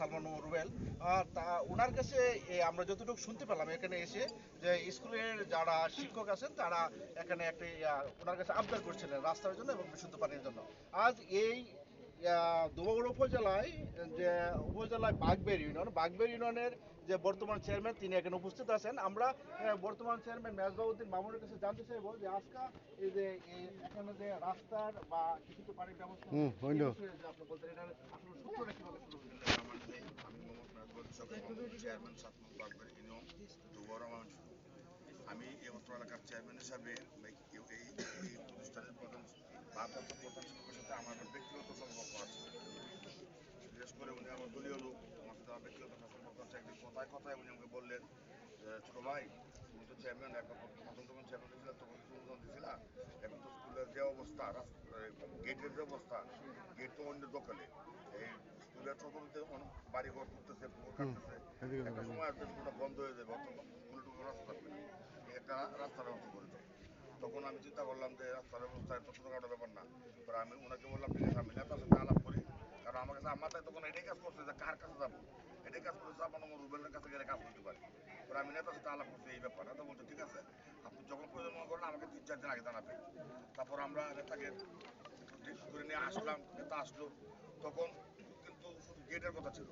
সালমান রুবেল। তা ওনার কাছে আমরা যতটুকু শুনতে পেলাম এখানে এসে যে স্কুলের যারা শিক্ষক আছেন তারা এখানে একটা ওনার কাছে আবদার করছিলেন রাস্তার জন্য এবং বিশুদ্ধ পানির জন্য। আজ এই ধোবাউড়া উপজেলায় যে উপজেলায় বাগবের ইউনিয়নের যে বর্তমান চেয়ারম্যান তিনি এখানে উপস্থিত আছেন। আমরা বর্তমান চেয়ারম্যান মেজবাউদ্দিন মামুনের কাছে জানতে চাইবো যে আজকে এই যে এখানে যে রাস্তার বা বিশুদ্ধ পানির ব্যবস্থা এই বিষয়ে যে আপনি বলতেন এটার আসলে সূত্রটা কিভাবে শুরু হয়েছে। আমি মোহাম্মদ মেহবুব চেয়ারম্যান ৭ নং বাগবাড়ি ইউনিয়ন দুবরা মামনসুর। আমি এই অত্র এলাকার চেয়ারম্যান হিসাবে এই প্রতিষ্ঠানের ভারপ্রাপ্ত প্রধান শিক্ষকের সাথে আমার ব্যক্তিগত সম্পর্ক আছে। বিশেষ করে উনি আমার দলীয় লোক, আমার সাথে আমার ব্যক্তিগত সম্পর্ক আছে। একদিন কথায় কথায় উনি আমাকে বললেন, ছোট ভাই তুমি তো চেয়ারম্যান, এখন প্রথম যখন চেয়ারম্যান ছিল তখন কিছু অনুদান দিছিল, এখন তো স্কুলের যে অবস্থা, গেটের যে অবস্থা, গেট তো অন্য দোকানে, এই স্কুলের ছোটতে বাড়ি ঘর করতেছে, পুকুর কাটতেছে, একটা সময় আসবে স্কুলটা বন্ধ হয়ে যাবে, অত স্কুলে ঢুকে রাস্তা থাকবে না, একটা রাস্তার ব্যবস্থা করে দাও। তখন আমি চিন্তা করলাম যে রাস্তার ব্যবস্থা এত ছোটখাটো ব্যাপার না। পরে আমি ওনাকে বললাম ঠিক আছে আমি নেতার সাথে আলাপ করি, কারণ আমার কাছে মাথায় তখন এটাই কাজ করছে যে কার কাছে যাবো, এটাই কাজ করছে আমার রুবেলের কাছে গেলে কাজ করতে পারি। পরে আমি নেতার সাথে আলাপ করছি এই ব্যাপারটা, তো বলছে ঠিক আছে আপনি যখন প্রয়োজন মনে করেন আমাকে 3-4 দিন আগে জানাবেন। তারপর আমরা নেতাকে করে নিয়ে আসলাম, নেতা আসলো, তখন কিন্তু শুধু গেটের কথা ছিল।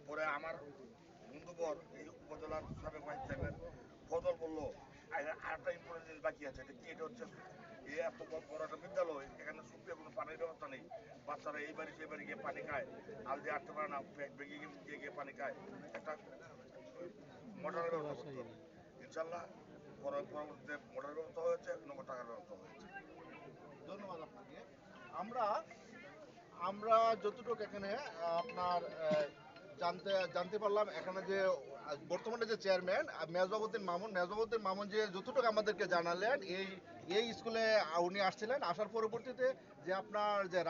পরে আমার বন্ধুবর এই উপজেলার সাবেক ভাইস চেয়ারম্যান ফজল বললো আরেকটা ইম্পর্টেন্ট জিনিস বাকি আছে, এটা কি? এটা হচ্ছে এই এত বড় একটা বিদ্যালয়, এখানে সুপ্রিয় কোনো পানির ব্যবস্থা নেই, বাচ্চারা এই বাড়ি সেই বাড়ি গিয়ে পানি খায়, আল দিয়ে আটতে পারে না, ভেঙে গিয়ে গিয়ে পানি খায়, একটা মোটরের ব্যবস্থা করতে হবে। ইনশাল্লাহ পরবর্তীতে মোটরের ব্যবস্থা হয়েছে, নগদ টাকার ব্যবস্থা হয়েছে। ধন্যবাদ আপনাকে। আমরা আমরা যতটুকু এখানে আপনার জানতে জানতে পারলাম এখানে যে বর্তমানে যে চেয়ারম্যান মেজবাউদ্দিন মামুন যে যতটুকু আমাদেরকে জানালেন এই স্কুলে উনি আসছিলেন, আসার পরবর্তীতে যে আপনার যে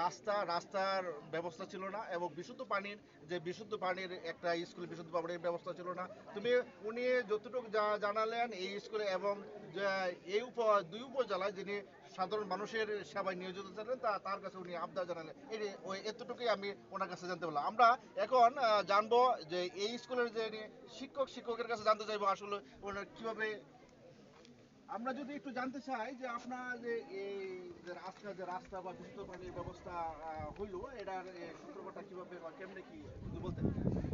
রাস্তার ব্যবস্থা ছিল না এবং বিশুদ্ধ পানির একটা স্কুলে বিশুদ্ধ পানির ব্যবস্থা ছিল না। উনি যতটুকু জানালেন এই স্কুলে এবং যে দুই উপজেলায় যিনি সাধারণ মানুষের সেবায় নিয়োজিত ছিলেন তার কাছে উনি আবদার জানালেন। ওই এতটুকুই আমি ওনার কাছে জানতে পারলাম। আমরা এখন জানবো যে এই স্কুলের যে শিক্ষকের কাছে জানতে চাইবো আসলে ওনার কিভাবে। আমরা যদি একটু জানতে চাই যে আপনার যে এই যে রাস্তা বা বিশুদ্ধ পানির ব্যবস্থা হইলো এটার সূত্রপাতটা কিভাবে বা কেমনে কি যদি বলতেন।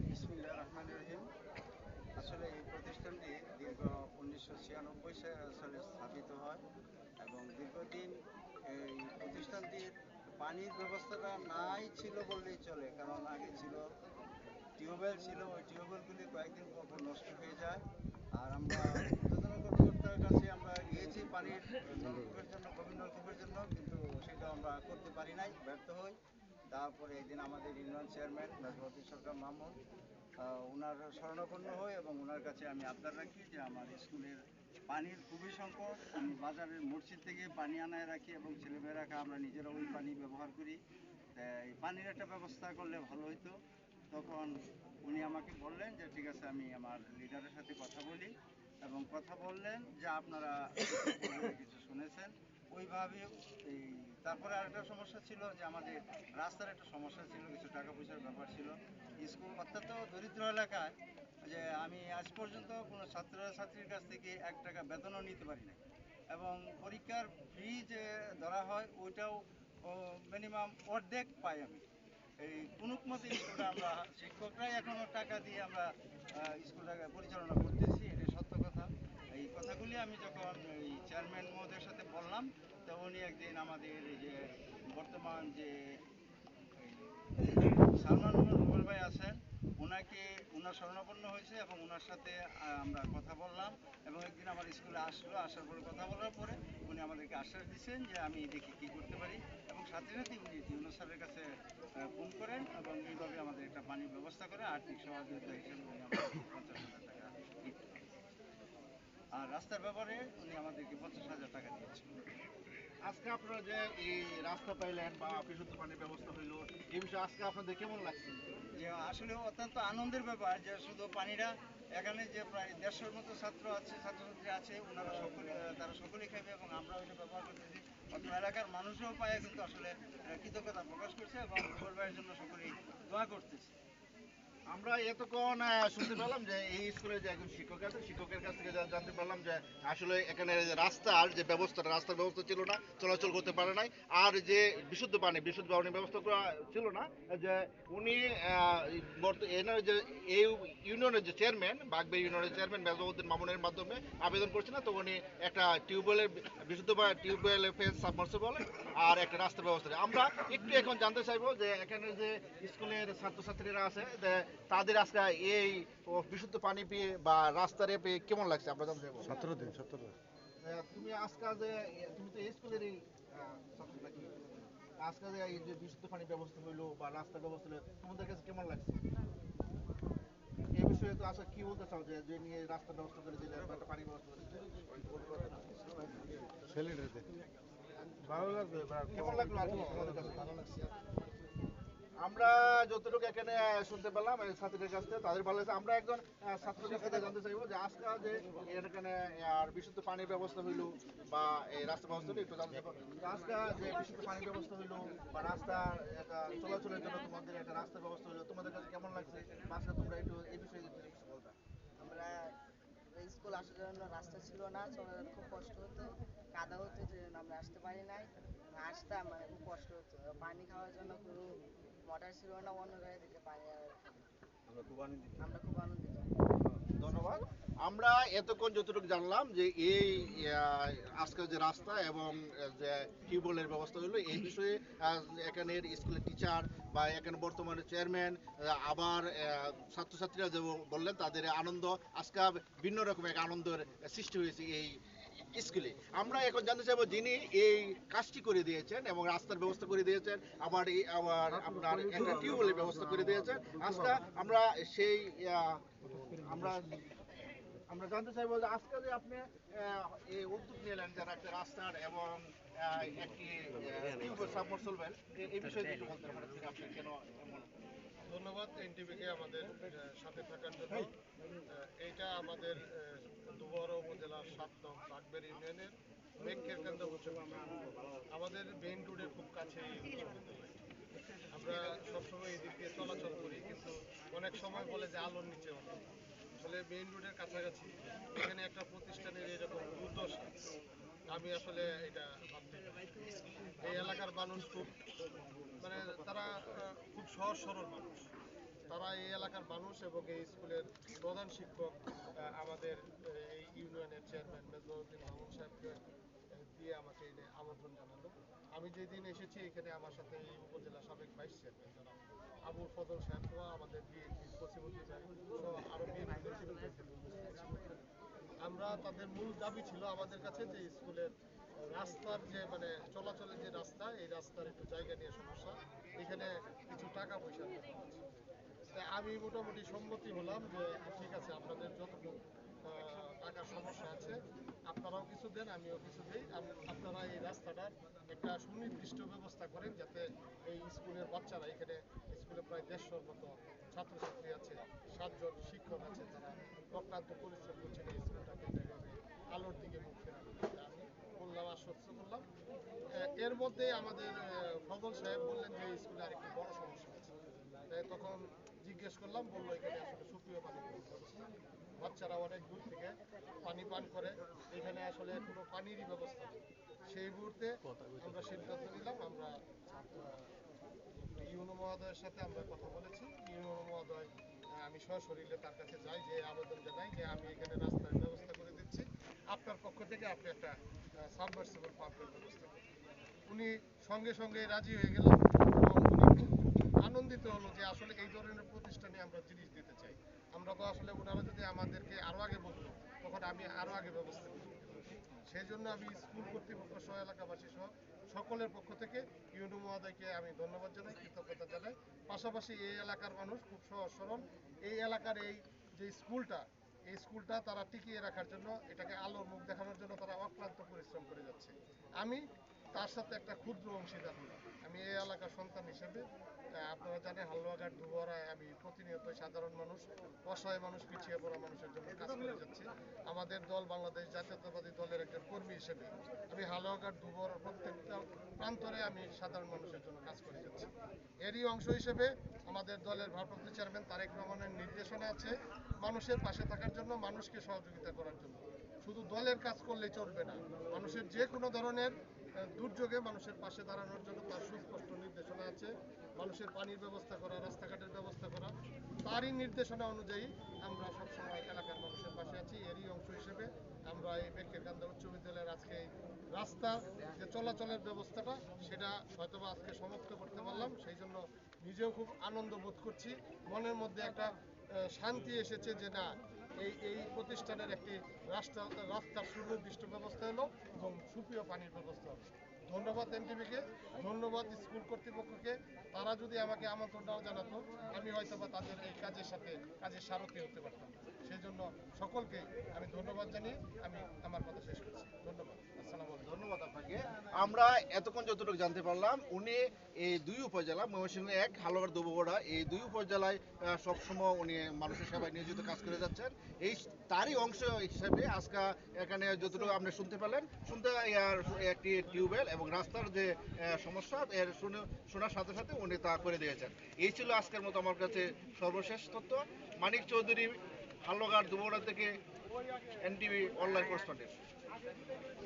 বিসমিল্লাহির রহমানির রহিম। আসলে এই প্রতিষ্ঠানটি দীর্ঘ 1996 সালে স্থাপিত হয় এবং দীর্ঘদিন এই প্রতিষ্ঠানটির পানির ব্যবস্থাটা নাই ছিল বললেই চলে, কারণ আগে ছিল টিউবওয়েল ছিল, ওই টিউবওয়েলগুলি কয়েকদিন পর পর নষ্ট হয়ে যায়। আর আমরা ঊর্ধ্বতন কর্মকর্তার কাছে আমরা গিয়েছি পানির নলকূপের জন্য, গভীর নলকূপের জন্য, কিন্তু সেটা আমরা করতে পারি নাই, ব্যর্থ হই। তারপরে একদিন আমাদের ইউনিয়ন চেয়ারম্যান মেজবাউদ্দিন সরকার মামুন ওনার শরণাপন্ন হই এবং ওনার কাছে আমি আবদার রাখি যে আমার স্কুলের পানির খুবই সংকট, আমি বাজারের মসজিদ থেকে পানি আনায় রাখি এবং ছেলেমেয়েরা আমরা নিজেরা ওই পানি ব্যবহার করি, এই পানির একটা ব্যবস্থা করলে ভালো হতো। তখন উনি আমাকে বললেন যে ঠিক আছে আমি আমার লিডারের সাথে কথা বলি, এবং কথা বললেন যে আপনারা কিছু শুনেছেন ওইভাবে। এই তারপরে আরেকটা সমস্যা ছিল যে আমাদের রাস্তার একটা সমস্যা ছিল, কিছু টাকা পয়সার ব্যাপার ছিল। স্কুল অত্যন্ত দরিদ্র এলাকায়, যে আমি আজ পর্যন্ত কোনো ছাত্রছাত্রীর কাছ থেকে 1 টাকা বেতনও নিতে পারি না, এবং পরীক্ষার ফি যে ধরা হয় ওইটাও মিনিমাম অর্ধেক পাই আমি। এই কোনোমতে স্কুলটা আমরা শিক্ষকরাই এখনও টাকা দিয়ে আমরা স্কুলটাকে পরিচালনা করতেছি, এটা সত্য কথা। এই কথাগুলি আমি যখন এই চেয়ারম্যান মহোদয়ের সাথে বললাম, তো উনি একদিন আমাদের এই যে বর্তমান যে সালমান রুবেল ভাই আছেন, ওনার শরণাপন্ন হয়েছে এবং ওনার সাথে আমরা কথা বললাম, এবং একদিন আমার স্কুলে আসার পরে কথা বলার পরে উনি আমাদেরকে আশ্বাস দিচ্ছেন যে আমি দেখি কী করতে পারি, এবং সাথে সাথে উনি ইউনুস স্যারের কাছে ফোন করেন এবং এইভাবে আমাদের একটা পানির ব্যবস্থা করে আর্থিক সহযোগিতা হিসেবে উনি আমাদেরকে 50,000 টাকা দিতে, আর রাস্তার ব্যাপারে উনি আমাদেরকে 50,000 টাকা দিয়েছেন। আজকে আপনারা যে এই রাস্তা পাইলেন বা বিশুদ্ধ পানির ব্যবস্থা হইলো এই বিষয়ে আজকে আপনাদের কেমন লাগছে? যে আসলে অত্যন্ত আনন্দের ব্যাপার যে শুধু পানিটা এখানে যে প্রায় 150-র মতো ছাত্রছাত্রী আছে, তারা সকলেই খাইবে এবং আমরা ওইটা ব্যবহার করতেছি। অত এলাকার মানুষও পায় কিন্তু আসলে কৃতজ্ঞতা প্রকাশ করছে এবং রুবেল ভাইয়ের জন্য সকলেই দোয়া করতেছে। আমরা এতক্ষণ শুনতে পেলাম যে এই স্কুলে যে একজন শিক্ষক আছে, শিক্ষকের কাছ থেকে জানতে পারলাম যে আসলে এখানে যে রাস্তার ব্যবস্থা ছিল না, চলাচল করতে পারে নাই। আর যে বিশুদ্ধ পানির ব্যবস্থা করা ছিল না, যে উনি এনার যে এই ইউনিয়নের যে চেয়ারম্যান, বাগবে ইউনিয়নের চেয়ারম্যান মেজবাউদ্দিন মামুনের মাধ্যমে আবেদন করছিলেন, তো উনি একটা টিউবওয়েলের ফেস সাবমার্সিবল আর একটা রাস্তার ব্যবস্থা নেই। আমরা একটু এখন জানতে চাইবো যে এখানে যে স্কুলের ছাত্রছাত্রীরা আছে, যে তাদের আজকে এই বিশুদ্ধ পানি পেয়ে বা রাস্তারে পেয়ে কেমন লাগছে, আমরা জানতে চাইবো। 17 দিন। তুমি আজকে যে তুমি তো এই স্কুলেরই ছাত্র নাকি, আজকে যে এই যে বিশুদ্ধ পানির ব্যবস্থা হইলো বা রাস্তার ব্যবস্থা হইলো, তোমাদের কাছে কেমন লাগছে? এই বিষয়ে তো আসলে কি বলতে চাও, যে যে নিয়ে রাস্তার ব্যবস্থা করে দিলে বা একটা পানির ব্যবস্থা করে দিলে? ছেলেটা দেখ। ভালো লাগবে বা কেমন লাগলো আর কি তোমাদের কাছে? ভালো লাগছে। আমরা যতটুকু এখানে শুনতে পেলাম এই ছাত্রীদের কাছ থেকে, তাদের ভালো লাগছে। আমরা একজন ছাত্রের কাছ থেকে জানতে চাইবো যে আজকে যে এখানে আর বিশুদ্ধ পানির ব্যবস্থা হইলো বা এই রাস্তা ব্যবস্থা হইলো, একটু জানতে চাইবো যে আজকে যে বিশুদ্ধ পানির ব্যবস্থা হইলো বা রাস্তা একটা চলাচলের জন্য তোমাদের একটা রাস্তার ব্যবস্থা হইলো, তোমাদের কাছে কেমন লাগছে? বা আজকে তোমরা একটু এই বিষয়ে একটু কিছু বলবা। আমরা স্কুল আসার জন্য রাস্তা ছিল না, চলার খুব কষ্ট হতো, কাদা হতো, যে জন্য আমরা আসতে পারি নাই। আসতাম মানে খুব কষ্ট হতো, পানি খাওয়ার জন্য কোনো মোটর ছিল না, অন্য জায়গা থেকে পানি আমরা খুব আনন্দিত। ধন্যবাদ। আমরা এতক্ষণ যতটুকু জানলাম যে এই আজকের যে রাস্তা এবং যে টিউবওয়েলের ব্যবস্থা হলো, এই বিষয়ে এখানের স্কুলের টিচার বা এখানে বর্তমানে চেয়ারম্যান, আবার ছাত্রছাত্রীরা যে বললেন তাদের আনন্দ, আজকে ভিন্ন রকম এক আনন্দের সৃষ্টি হয়েছে এই স্কুলে। আমরা এখন জানতে চাইবো যিনি এই কাজটি করে দিয়েছেন এবং রাস্তার ব্যবস্থা করে দিয়েছেন, আবার আপনার একটা টিউবওয়েলের ব্যবস্থা করে দিয়েছেন। আজকে আমরা সেই আমরা আমরা জানতে চাইবো যে আজকে যে আপনি এই উদ্যোগ নিলেন যারা একটা রাস্তার এবং একটি টিউবওয়েল সাবমার্সিবল, এই বিষয়ে কিছু বলতে পারেন আপনি কেন এমন? ধন্যবাদ এনটিভিকে আমাদের সাথে থাকার জন্য। এইটা আমাদের দুবহরা উপজেলার 7 নং বাগবের ইউনিয়নের মেঘের কেন্দ্র উচ্চ বিদ্যালয়। আমাদের মেইন রোডের খুব কাছে এই উচ্চ বিদ্যালয়। আমরা সবসময় এই দিক দিয়ে চলাচল করি, কিন্তু অনেক সময় বলে যে আলোর নিচে অন্ধকার। আসলে মেইন রোডের কাছাকাছি এখানে একটা প্রতিষ্ঠানের এরকম দুর্দশা, আমি আসলে এটা ভাবতে পারি। এই এলাকার মানুষ খুব মানে তারা খুব সহজ সরল মানুষ, তারা এই এলাকার মানুষ এবং এই স্কুলের প্রধান শিক্ষক আমাদের এই ইউনিয়নের চেয়ারম্যান মেজবাউদ্দিন মামুন সাহেবকে দিয়ে আমাকে এনে আমন্ত্রণ জানালো। আমি যেদিন এসেছি এখানে আমার সাথে এই উপজেলা সাবেক ভাইস চেয়ারম্যান জনাব আবুল ফজল সাহেব সহ আমাদের বিএনপির কচিমুদ্দিন সহ আরো বিএনপি নেতৃবৃন্দ আমরা তাদের মূল দাবি ছিল আমাদের কাছে যে স্কুলের রাস্তার যে মানে চলাচলের যে রাস্তা, এই রাস্তার একটু জায়গা নিয়ে সমস্যা, এখানে কিছু টাকা পয়সার ব্যাপার আছে। তাই আমি মোটামুটি সম্মতি হলাম যে ঠিক আছে, আপনাদের যতটুকু টাকার সমস্যা আছে আপনারাও কিছু দেন, আমিও কিছু দিই, আপনারা এই রাস্তাটার একটা সুনির্দিষ্ট ব্যবস্থা করেন যাতে এই স্কুলের বাচ্চারা, এখানে স্কুলে প্রায় 150 মতো ছাত্রছাত্রী আছে, 7 জন শিক্ষক আছে, তারা অক্লান্ত পরিশ্রম করছেন এই স্কুলটাকে যেভাবে আলোর দিকে মুখ ফেরানো। আমি বললাম, আশ্বস্ত করলাম। এর মধ্যে আমাদের ফজল সাহেব বললেন যে এই স্কুলে আরেকটি বড় সমস্যা আছে। তখন জিজ্ঞেস করলাম, বললো এখানে আসলে সুপ্রিয় পানি ব্যবস্থা, বাচ্চারা অনেক দূর থেকে পানি পান করে, এখানে আসলে কোনো পানিরই ব্যবস্থা নেই। সেই মুহূর্তে আমরা সিদ্ধান্ত নিলাম, আমরা ইউনো মহোদয়ের সাথে আমরা কথা বলেছি। ইউনো মহোদয়, আমি সশরীরে তার কাছে যাই, যে আবেদন জানাই যে আমি এখানে রাস্তার ব্যবস্থা করে দিচ্ছি, আপনার পক্ষ থেকে আপনি একটা সাবমার্সিবল পাম্পের ব্যবস্থা করুন। উনি সঙ্গে সঙ্গে রাজি হয়ে গেল এবং উনি আনন্দিত হলো যে আসলে এই ধরনের প্রতিষ্ঠানে আমরা জিনিস দিতে চাই। আমরা তো আসলে ওনারা যদি আমাদেরকে আরো আগে বলতো তখন আমি আরো আগে ব্যবস্থা করে দিতাম। সেই জন্য আমি স্কুল কর্তৃপক্ষ সহ এলাকাবাসী সহ সকলের পক্ষ থেকে ইউনু মহোদয়কে আমি ধন্যবাদ জানাই, কৃতজ্ঞতা জানাই। পাশাপাশি এই এলাকার মানুষ খুব সহজ সরল, এই এলাকার এই যে স্কুলটা, এই স্কুলটা তারা টিকিয়ে রাখার জন্য, এটাকে আলোর মুখ দেখানোর জন্য তারা অক্লান্ত পরিশ্রম করে যাচ্ছে। আমি তার সাথে একটা ক্ষুদ্র অংশীদার হলাম। আমি এই এলাকার সন্তান হিসেবে, আপনারা জানেন হালুয়াঘাট দুবহরায় আমি প্রতিনিয়ত নিরুপায় সাধারণ মানুষ, অসহায় মানুষ, পিছিয়ে পড়া মানুষের জন্য কাজ করে যাচ্ছি। আমাদের দল বাংলাদেশ জাতীয়তাবাদী দলের একজন কর্মী হিসেবে আমি হালুয়াঘাট, দুবর প্রত্যেকটা প্রান্তরে আমি সাধারণ মানুষের জন্য কাজ করে যাচ্ছি। এরই অংশ হিসেবে আমাদের দলের ভারপ্রাপ্ত চেয়ারম্যান তারেক রহমানের নির্দেশনা আছে মানুষের পাশে থাকার জন্য, মানুষকে সহযোগিতা করার জন্য। শুধু দলের কাজ করলেই চলবে না, মানুষের যে কোনো ধরনের দুর্যোগে মানুষের পাশে দাঁড়ানোর জন্য তার সুস্পষ্ট নির্দেশনা আছে। মানুষের পানির ব্যবস্থা করা, রাস্তাঘাটের ব্যবস্থা করা, তারই নির্দেশনা অনুযায়ী আমরা সবসময় এলাকার মানুষের পাশে আছি। এরই অংশ হিসেবে আমরা এই বেক্কেরকান্দা উচ্চ বিদ্যালয়ের আজকে এই রাস্তার যে চলাচলের ব্যবস্থাটা সেটা হয়তোবা আজকে সমাপ্ত করতে পারলাম, সেই জন্য নিজেও খুব আনন্দ বোধ করছি। মনের মধ্যে একটা শান্তি এসেছে যে না, এই প্রতিষ্ঠানের একটি রাস্তার সুনির্দিষ্ট ব্যবস্থা হলো এবং সুপ্রিয় পানির ব্যবস্থা হলো। ধন্যবাদ এনটিভিকে, ধন্যবাদ স্কুল কর্তৃপক্ষকে। তারা যদি আমাকে আমন্ত্রণ নাও জানাতো, আমি হয়তো বা তাদের এই কাজের সারথি হতে পারতাম। সেই জন্য সকলকে আমি ধন্যবাদ জানিয়ে আমি আমার কথা শেষ করছি। ধন্যবাদ। আসসালামু আলাইকুম। ধন্যবাদ আপনাকে। আমরা এতক্ষণ যতটুকু জানতে পারলাম, উনি এই দুই উপজেলা ময়মনসিংহ 1, হালুয়াঘাট, দুবগড়া, এই দুই উপজেলায় সবসময় উনি মানুষের সেবায় নিয়োজিত কাজ করে যাচ্ছেন। এই তারই অংশ হিসেবে আজকে এখানে যতটুকু আপনি শুনতে পেলেন, একটি টিউবওয়েল এবং রাস্তার যে সমস্যা এর শোনার সাথে সাথে উনি তা করে দিয়েছেন। এই ছিল আজকের মতো আমার কাছে সর্বশেষ তথ্য। মানিক চৌধুরী, হালুয়াঘাট, দুবগড়া থেকে এনটিভি অনলাইন করেসপন্ডেন্ট।